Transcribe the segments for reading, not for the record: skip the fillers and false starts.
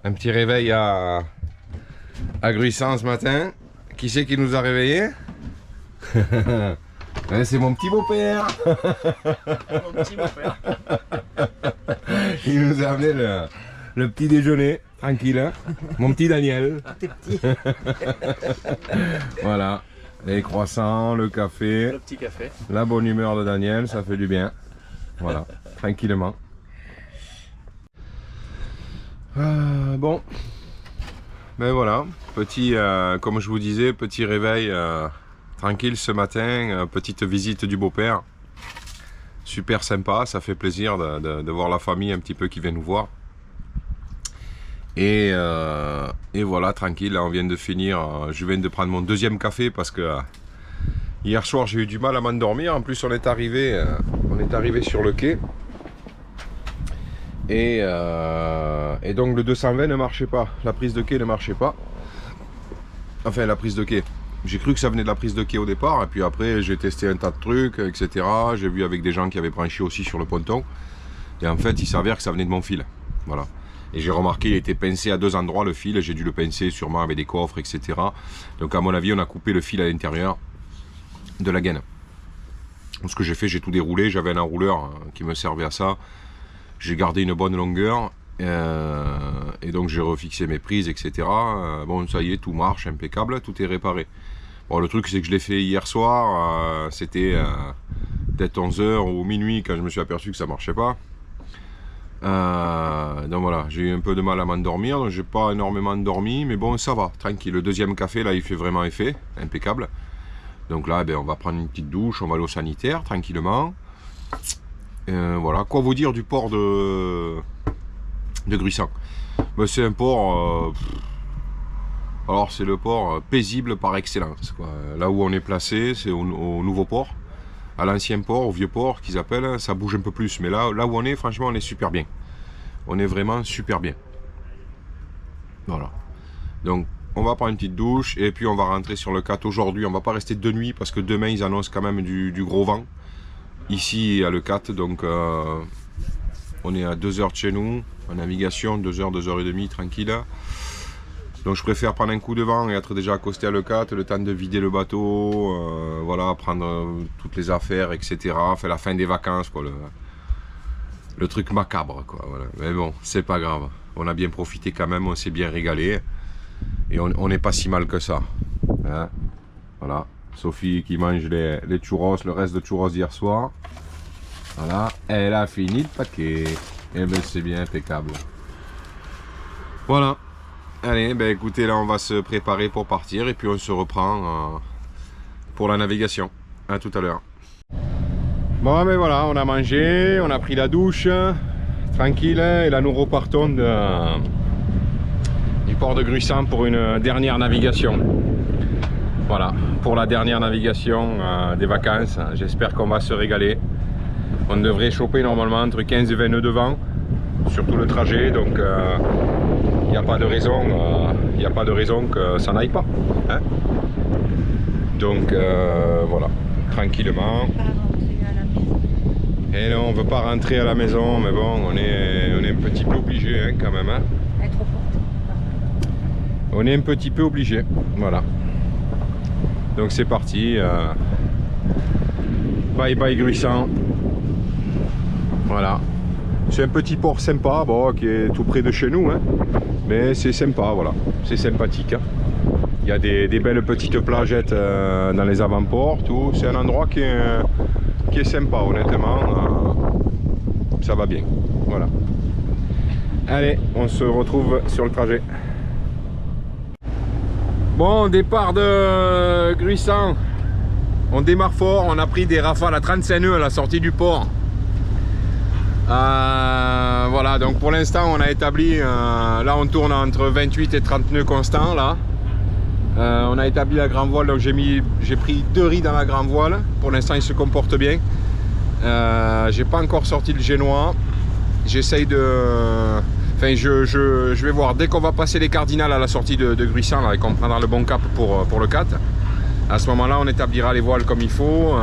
Un petit réveil à Gruissant ce matin. Qui c'est qui nous a réveillés? C'est mon petit beau-père. Mon petit beau-père. Il nous a amené le petit déjeuner, tranquille. Hein, mon petit Daniel. Ah, t'es petit. Voilà. Les croissants, le café. Le petit café. La bonne humeur de Daniel, ça fait du bien. Voilà, tranquillement. Bon. Ben voilà, petit, comme je vous disais, petit réveil tranquille ce matin, petite visite du beau-père. Super sympa, ça fait plaisir de voir la famille un petit peu qui vient nous voir. Et voilà, tranquille, là, on vient de finir, je viens de prendre mon deuxième café parce que hier soir j'ai eu du mal à m'endormir. En plus on est arrivé sur le quai. Et donc le 220 ne marchait pas, la prise de quai ne marchait pas. Enfin la prise de quai. J'ai cru que ça venait de la prise de quai au départ, et puis après j'ai testé un tas de trucs, etc. J'ai vu avec des gens qui avaient branché aussi sur le ponton. Et en fait il s'avère que ça venait de mon fil. Voilà. Et j'ai remarqué qu'il était pincé à deux endroits le fil, j'ai dû le pincer sûrement avec des coffres, etc. Donc à mon avis on a coupé le fil à l'intérieur de la gaine. Donc, ce que j'ai fait, j'ai tout déroulé, j'avais un enrouleur qui me servait à ça. J'ai gardé une bonne longueur et donc j'ai refixé mes prises, etc. Bon, ça y est, tout marche, impeccable, tout est réparé. Bon, le truc, c'est que je l'ai fait hier soir, c'était peut-être 11h ou minuit quand je me suis aperçu que ça marchait pas. Donc voilà, j'ai eu un peu de mal à m'endormir, donc j'ai pas énormément dormi, mais bon, ça va, tranquille. Le deuxième café, là, il fait vraiment effet, impeccable. Donc là, on va prendre une petite douche, on va aller au sanitaire, tranquillement. Voilà, quoi vous dire du port de Gruissant? C'est un port, alors c'est le port paisible par excellence, quoi. Là où on est placé, c'est au nouveau port, à l'ancien port, au vieux port qu'ils appellent, ça bouge un peu plus, mais là où on est, franchement, on est super bien. On est vraiment super bien. Voilà. Donc, on va prendre une petite douche et puis on va rentrer sur le CAT aujourd'hui. On va pas rester de nuit parce que demain, ils annoncent quand même du gros vent. Ici à le 4, donc on est à 2 heures de chez nous, en navigation, 2 heures, 2 heures et demie, tranquille. Donc je préfère prendre un coup de vent et être déjà accosté à le 4, le temps de vider le bateau, voilà, prendre toutes les affaires, etc. Faire la fin des vacances, quoi, le truc macabre, quoi, voilà. Mais bon, c'est pas grave, on a bien profité quand même, on s'est bien régalé, et on n'est pas si mal que ça, hein, voilà. Sophie qui mange les churros, le reste de churros d'hier soir. Voilà, elle a fini le paquet. Et bien c'est bien impeccable. Voilà. Allez, écoutez, là on va se préparer pour partir et puis on se reprend pour la navigation. À tout à l'heure. Bon, voilà, on a mangé, on a pris la douche, tranquille, et là nous repartons du port de Gruissant pour une dernière navigation. Voilà, pour la dernière navigation des vacances, j'espère qu'on va se régaler. On devrait choper normalement entre 15 et 20 nœuds de vent sur tout le trajet, donc il n'y a pas de raison, que ça n'aille pas, hein. Donc voilà, tranquillement. Et non, on ne veut pas rentrer à la maison, mais bon, on est un petit peu obligé, hein, quand même, hein. Elle est trop forte. On est un petit peu obligé, voilà. Donc c'est parti, bye bye Gruissant. Voilà, c'est un petit port sympa, bon, qui est tout près de chez nous, hein. Mais c'est sympa, voilà, c'est sympathique, hein. Il y a des belles petites plageettes dans les avant-ports, tout. C'est un endroit qui est sympa, honnêtement, ça va bien, voilà. Allez, on se retrouve sur le trajet. Bon, départ de Gruissant, on démarre fort, on a pris des rafales à 35 nœuds à la sortie du port. Voilà, donc pour l'instant on a établi, là on tourne entre 28 et 30 nœuds constants là. On a établi la grand voile, donc j'ai pris 2 riz dans la grand voile, pour l'instant il se comporte bien. J'ai pas encore sorti le génois, j'essaye de... Enfin, je vais voir, dès qu'on va passer les cardinales à la sortie de Gruissant là, et qu'on prendra le bon cap pour le 4, à ce moment là on établira les voiles comme il faut,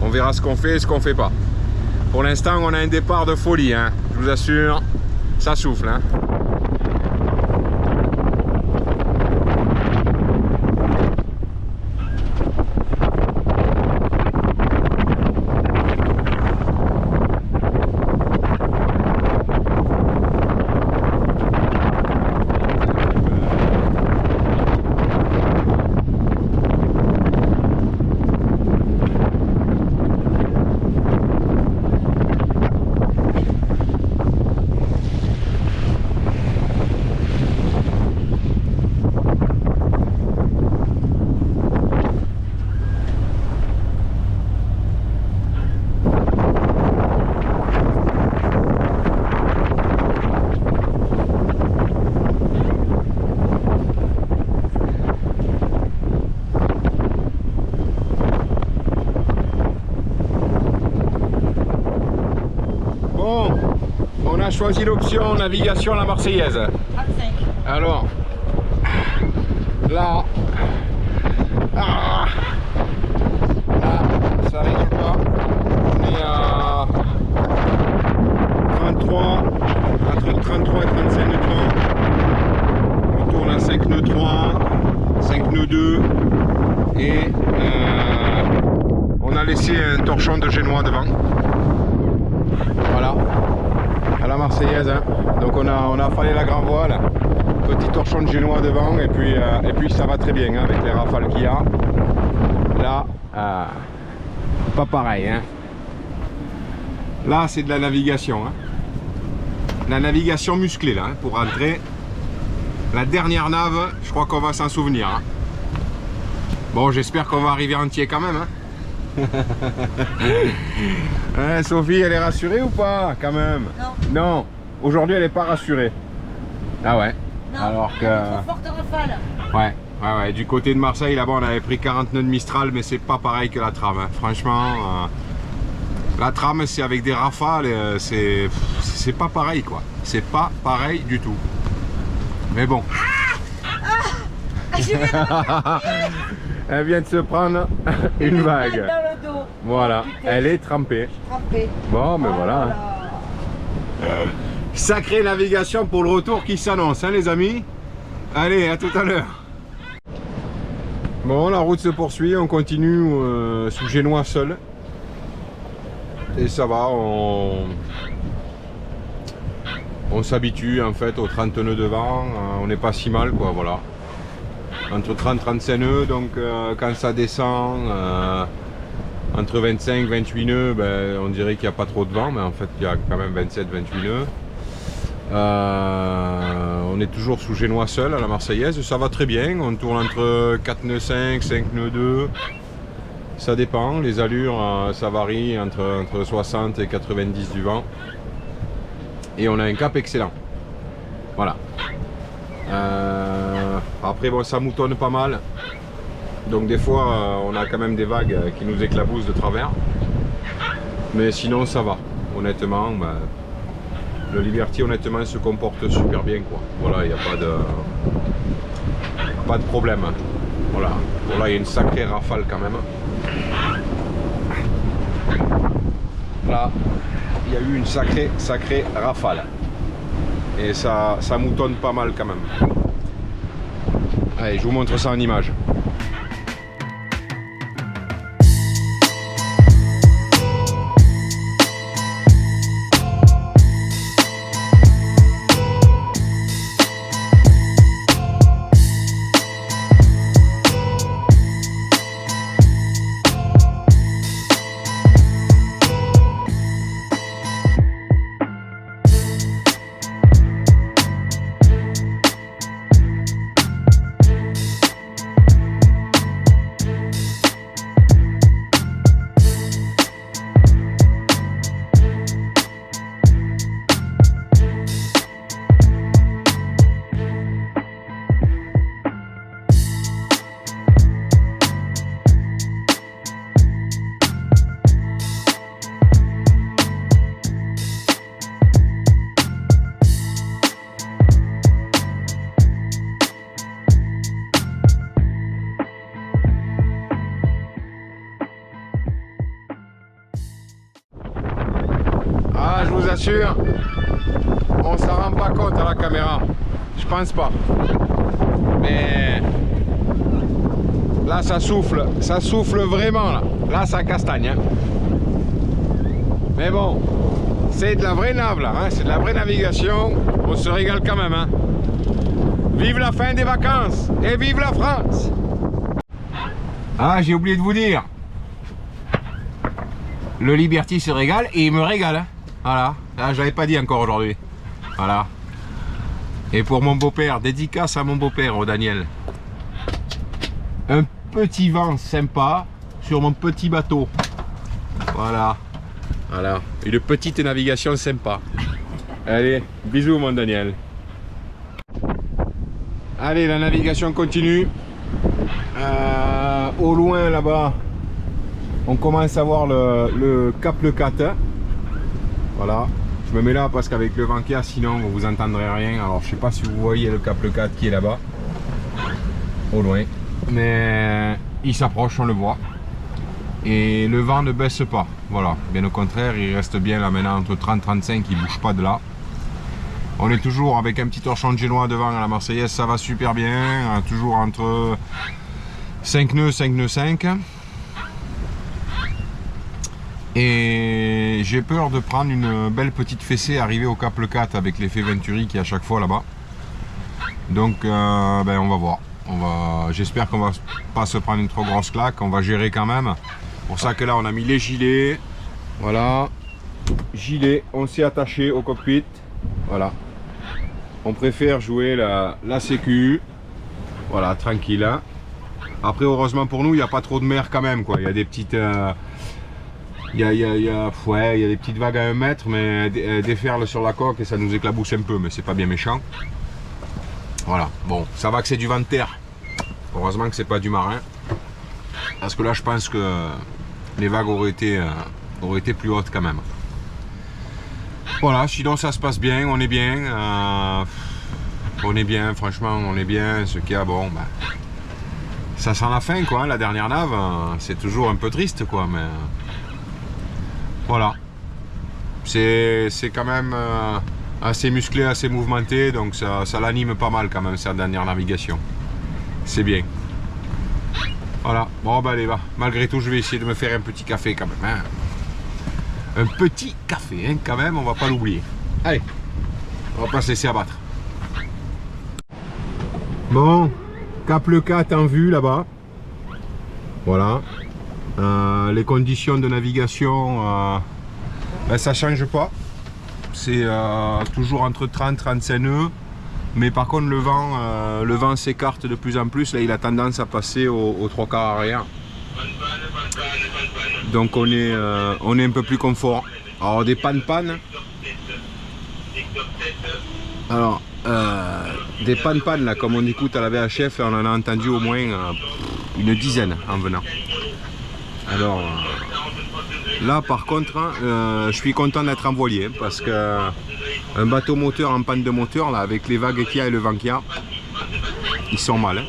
on verra ce qu'on fait et ce qu'on fait pas. Pour l'instant on a un départ de folie, hein. Je vous assure, ça souffle, hein. choisi l'option navigation la Marseillaise. 35. Alors, là, ça rigole pas. On est à 33, entre 33 et 35 nœuds 3. On tourne à 5 nœuds 3, 5 nœuds 2 et on a laissé un torchon de génois devant. Voilà, à la Marseillaise. Hein. Donc on a affalé la grand voile, petit torchon de génois devant et puis ça va très bien hein, avec les rafales qu'il y a. Là, pas pareil. Hein. Là c'est de la navigation. Hein. La navigation musclée là, hein, pour rentrer. La dernière nave, je crois qu'on va s'en souvenir. Hein. Bon, j'espère qu'on va arriver entier quand même. Hein. Hein, Sophie, elle est rassurée ou pas quand même? Non. Non, aujourd'hui elle n'est pas rassurée. Ah ouais. Non, alors que. trop forte rafale. Ouais. Du côté de Marseille, là-bas, on avait pris 40 nœuds de Mistral, mais c'est pas pareil que la trame. Hein. Franchement, la trame, c'est avec des rafales, c'est pas pareil quoi. C'est pas pareil du tout. Mais bon. Elle vient de se prendre une vague. Dans le dos. Voilà, elle est trempée. Trempée. Bon, mais Oh voilà. là. Sacrée navigation pour le retour qui s'annonce, hein les amis. Allez, à tout à l'heure. Bon, la route se poursuit, on continue sous Génois seul. Et ça va, on s'habitue en fait aux 30 nœuds de vent, on n'est pas si mal quoi, voilà. Entre 30 et 35 nœuds, donc quand ça descend entre 25 et 28 nœuds, ben, on dirait qu'il n'y a pas trop de vent, mais en fait il y a quand même 27-28 nœuds. On est toujours sous Génois seul à la Marseillaise, ça va très bien, on tourne entre 4 nœuds 5, 5 nœuds 2, ça dépend, les allures ça varie entre 60 et 90 du vent. Et on a un cap excellent. Voilà. Après bon, ça moutonne pas mal. Donc des fois on a quand même des vagues qui nous éclaboussent de travers. Mais sinon ça va. Honnêtement, bah, le Liberty honnêtement se comporte super bien quoi. Voilà, il n'y a pas de problème. Voilà. Bon là il y a une sacrée rafale quand même. Là. Il y a eu une sacrée rafale et ça moutonne pas mal quand même. Allez, je vous montre ça en image. Ah, je vous assure, on s'en rend pas compte à la caméra. Je pense pas. Mais là, ça souffle vraiment là. Là, ça castagne. Hein. Mais bon, c'est de la vraie nave là. Hein. C'est de la vraie navigation. On se régale quand même. Hein. Vive la fin des vacances et vive la France. Ah, j'ai oublié de vous dire. Le Liberty se régale et il me régale. Hein. Voilà, là, je l'avais pas dit encore aujourd'hui. Voilà. Et pour mon beau-père, dédicace à mon beau-père, au Daniel. Un petit vent sympa sur mon petit bateau. Voilà. Voilà. Une petite navigation sympa. Allez, bisous mon Daniel. Allez, la navigation continue. Au loin là-bas, on commence à voir le Cap Le Cat. Voilà. Je me mets là parce qu'avec le vent qu'il y a, sinon vous entendrez rien. Alors je sais pas si vous voyez le Cap Le 4 qui est là-bas, au loin, mais il s'approche, on le voit. Et le vent ne baisse pas, voilà, bien au contraire, il reste bien là maintenant entre 30 et 35, il bouge pas de là. On est toujours avec un petit torchon de génois devant à la Marseillaise, ça va super bien, toujours entre 5 nœuds, 5 nœuds 5. Et j'ai peur de prendre une belle petite fessée arrivée au Cap Le 4 avec l'effet Venturi qui est à chaque fois là-bas. Donc on va voir. J'espère qu'on va pas se prendre une trop grosse claque, on va gérer quand même. Pour ça que là on a mis les gilets. Voilà. Gilet, on s'est attaché au cockpit. Voilà. On préfère jouer la sécu. Voilà, tranquille. Hein. Après heureusement pour nous, il n'y a pas trop de mer quand même quoi. Il y a des petites. Il y a des petites vagues à 1 mètre, mais elles déferlent sur la coque et ça nous éclabousse un peu, mais c'est pas bien méchant. Voilà, bon, ça va que c'est du vent de terre. Heureusement que c'est pas du marin. Parce que là, je pense que les vagues auraient été plus hautes quand même. Voilà, sinon ça se passe bien, on est bien. On est bien, franchement, on est bien. Ce qu'il y a, bon, bah, ça sent la fin, quoi. La dernière nave, c'est toujours un peu triste, quoi, mais... Voilà, c'est quand même assez musclé, assez mouvementé, donc ça l'anime pas mal quand même cette dernière navigation. C'est bien. Voilà, bon bah allez, va. Malgré tout je vais essayer de me faire un petit café quand même. Hein. Un petit café, hein, quand même, on va pas l'oublier. Allez, on va pas se laisser abattre. Bon, Cap Le 4 en vue là-bas. Voilà. Les conditions de navigation, ça change pas. C'est toujours entre 30 et 35 nœuds. Mais par contre le vent s'écarte de plus en plus. Là il a tendance à passer aux 3/4 arrière. Donc on est un peu plus confort. Alors des pannes. Alors des pannes là, comme on écoute à la VHF, on en a entendu au moins une dizaine en venant. Alors là par contre, je suis content d'être en voilier parce que un bateau moteur en panne de moteur là, avec les vagues qu'il y a et le vent qu'il y a, ils sont mal. Hein.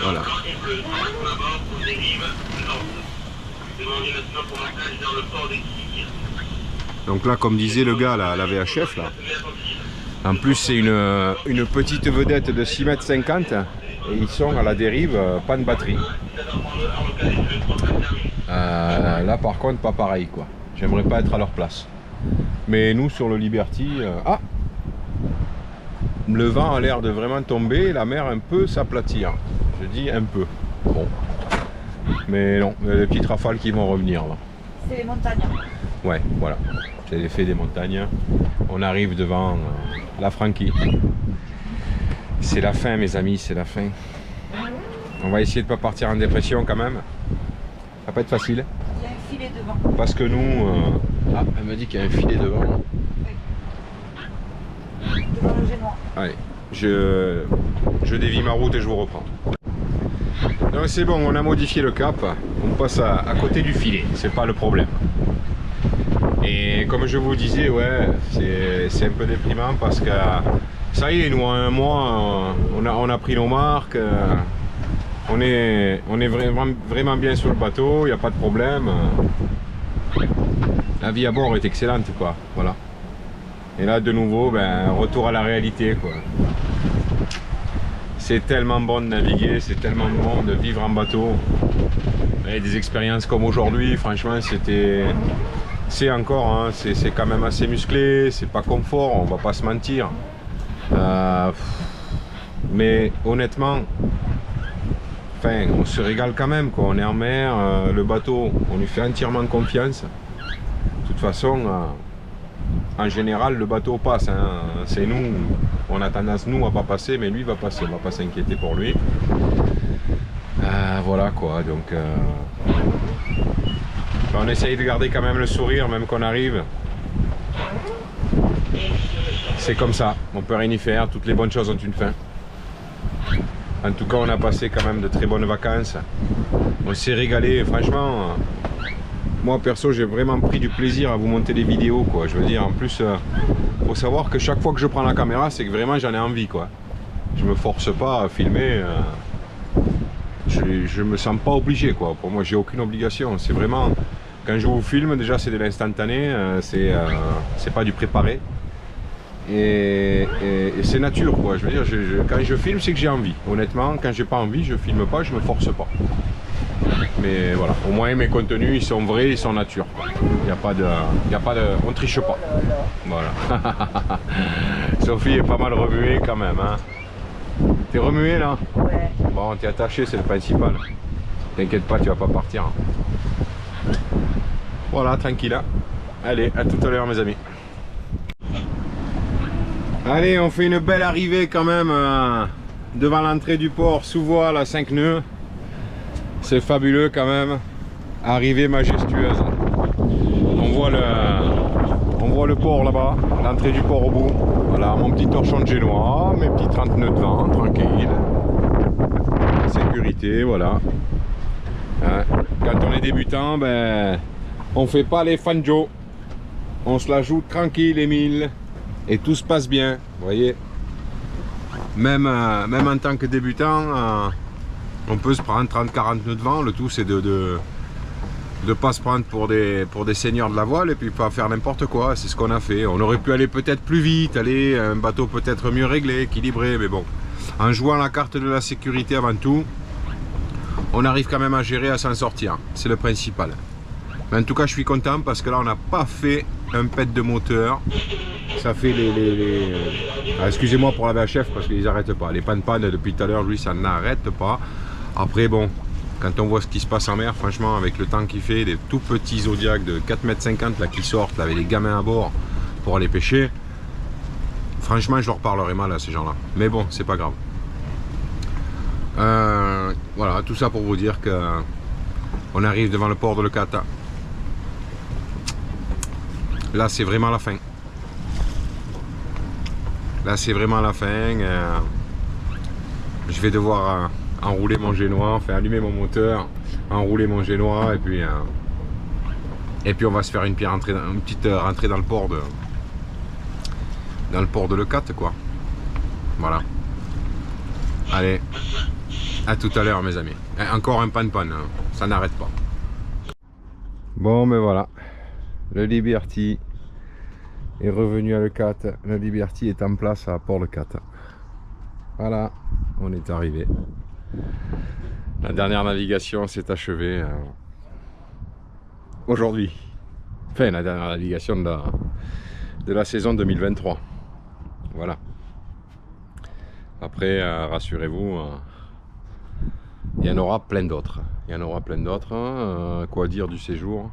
Voilà. Donc là, comme disait le gars là, la VHF là, en plus c'est une petite vedette de 6,50 m. Et ils sont à la dérive, pas de batterie. Là par contre pas pareil quoi. J'aimerais pas être à leur place. Mais nous sur le Liberty, le vent a l'air de vraiment tomber, la mer un peu s'aplatir. Je dis un peu. Bon. Mais non, il y a des petites rafales qui vont revenir là. C'est les montagnes. Ouais, voilà. C'est l'effet des montagnes. On arrive devant la Frankie. C'est la fin mes amis, c'est la fin. On va essayer de ne pas partir en dépression quand même. Ça va pas être facile. Il y a un filet devant. Parce que nous... elle me dit qu'il y a un filet devant. Oui. Devant le génois. Allez, je dévie ma route et je vous reprends. Donc c'est bon, on a modifié le cap. On passe à côté du filet, c'est pas le problème. Et comme je vous disais, ouais, c'est un peu déprimant parce que ça y est, nous en un mois, on a pris nos marques. On est vraiment bien sur le bateau, il n'y a pas de problème. La vie à bord est excellente, quoi. Voilà. Et là, de nouveau, retour à la réalité, quoi. C'est tellement bon de naviguer, c'est tellement bon de vivre en bateau. Et des expériences comme aujourd'hui, franchement, c'est encore, hein, c'est quand même assez musclé, c'est pas confort, on va pas se mentir. Mais honnêtement, on se régale quand même, quoi. On est en mer, le bateau, on lui fait entièrement confiance. De toute façon, en général, le bateau passe. Hein. C'est nous, on a tendance nous à pas passer, mais lui va passer. On va pas s'inquiéter pour lui. Voilà quoi. Donc, on essaye de garder quand même le sourire, même qu'on arrive. C'est comme ça. On peut rien y faire. Toutes les bonnes choses ont une fin. En tout cas, on a passé quand même de très bonnes vacances. On s'est régalé, franchement. moi perso j'ai vraiment pris du plaisir à vous monter des vidéos quoi. Je veux dire, en plus faut savoir que chaque fois que je prends la caméra c'est que vraiment j'en ai envie quoi. Je me force pas à filmer, je me sens pas obligé quoi. Pour moi j'ai aucune obligation, c'est vraiment quand je vous filme déjà c'est de l'instantané, c'est pas du préparé et c'est nature quoi. Je veux dire, quand je filme c'est que j'ai envie. Honnêtement, quand j'ai pas envie je filme pas, je me force pas. Mais voilà, au moins mes contenus ils sont vrais, ils sont nature. Il n'y a pas de, on triche pas. Voilà. Sophie est pas mal remuée quand même. Hein. T'es remuée là? Ouais. Bon, t'es attaché, c'est le principal. T'inquiète pas, tu vas pas partir. Voilà, tranquille. Hein. Allez, à tout à l'heure mes amis. Allez, on fait une belle arrivée quand même devant l'entrée du port sous voile à 5 nœuds. C'est fabuleux quand même. Arrivée majestueuse. On voit le port là-bas, l'entrée du port au bout. Voilà, mon petit torchon de génois, mes petits 30 nœuds de vent, tranquille. Sécurité, voilà. Hein, quand on est débutant, ben, on fait pas les fanjo. On se la joue tranquille, Émile. Et tout se passe bien, vous voyez. Même en tant que débutant, on peut se prendre 30-40 nœuds de vent. Le tout c'est de pas se prendre pour des seigneurs de la voile et puis pas faire n'importe quoi. C'est ce qu'on a fait. On aurait pu aller peut-être plus vite, aller un bateau peut-être mieux réglé, équilibré, mais bon. En jouant la carte de la sécurité avant tout, on arrive quand même à gérer, à s'en sortir. C'est le principal. Mais en tout cas je suis content parce que là on n'a pas fait un pet de moteur. Ça fait Ah, excusez-moi pour la VHF parce qu'ils n'arrêtent pas. Les pannes depuis tout à l'heure, lui, ça n'arrête pas. Après, bon, quand on voit ce qui se passe en mer, franchement, avec le temps qu'il fait, des tout petits Zodiacs de 4,50 m là, qui sortent là, avec les gamins à bord pour aller pêcher, franchement, je leur parlerai mal à ces gens-là. Mais bon, c'est pas grave. Voilà, tout ça pour vous dire que on arrive devant le port de Lecata. Là, c'est vraiment la fin. Là c'est vraiment la fin, je vais devoir enrouler mon génois, enfin allumer mon moteur, enrouler mon génois et puis on va se faire une petite rentrée dans le port de Lecata quoi. Voilà. Allez, à tout à l'heure mes amis. Encore un panne, hein. Ça n'arrête pas. Bon mais voilà, le Liberty est revenu à Lecata. Le Liberty est en place à Port Lecata. Voilà, on est arrivé. La dernière navigation s'est achevée aujourd'hui. Enfin, la dernière navigation de la saison 2023. Voilà. Après, rassurez-vous, il y en aura plein d'autres. Il y en aura plein d'autres. Quoi dire du séjour?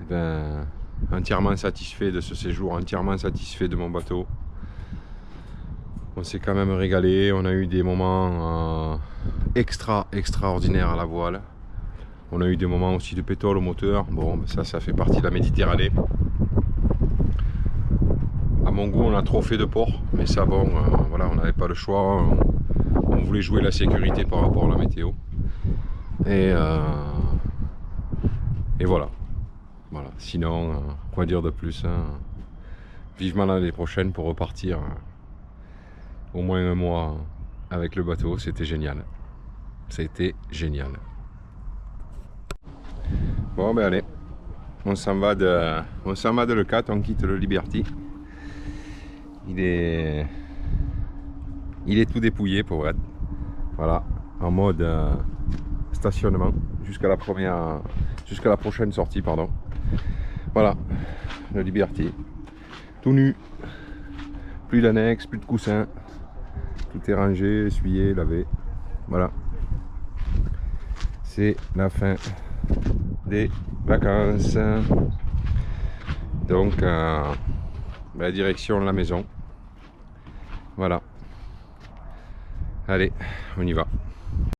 Eh ben, entièrement satisfait de ce séjour, entièrement satisfait de mon bateau. On s'est quand même régalé, on a eu des moments extraordinaires à la voile. On a eu des moments aussi de pétole au moteur. Bon, ça fait partie de la Méditerranée. À mon goût, on a trop fait de port, mais ça bon, voilà, on n'avait pas le choix. On voulait jouer la sécurité par rapport à la météo. Et voilà. Voilà, sinon, quoi dire de plus, hein. Vivement l'année prochaine pour repartir au moins un mois avec le bateau, c'était génial. C'était génial. Bon ben allez, on s'en va de Lecata, on quitte le Liberty. Il est tout dépouillé pour être. Voilà, en mode stationnement jusqu'à la prochaine sortie, pardon. Voilà, le Liberty, tout nu, plus d'annexe, plus de coussin, tout est rangé, essuyé, lavé. Voilà, c'est la fin des vacances. Donc, la direction de la maison. Voilà, allez, on y va.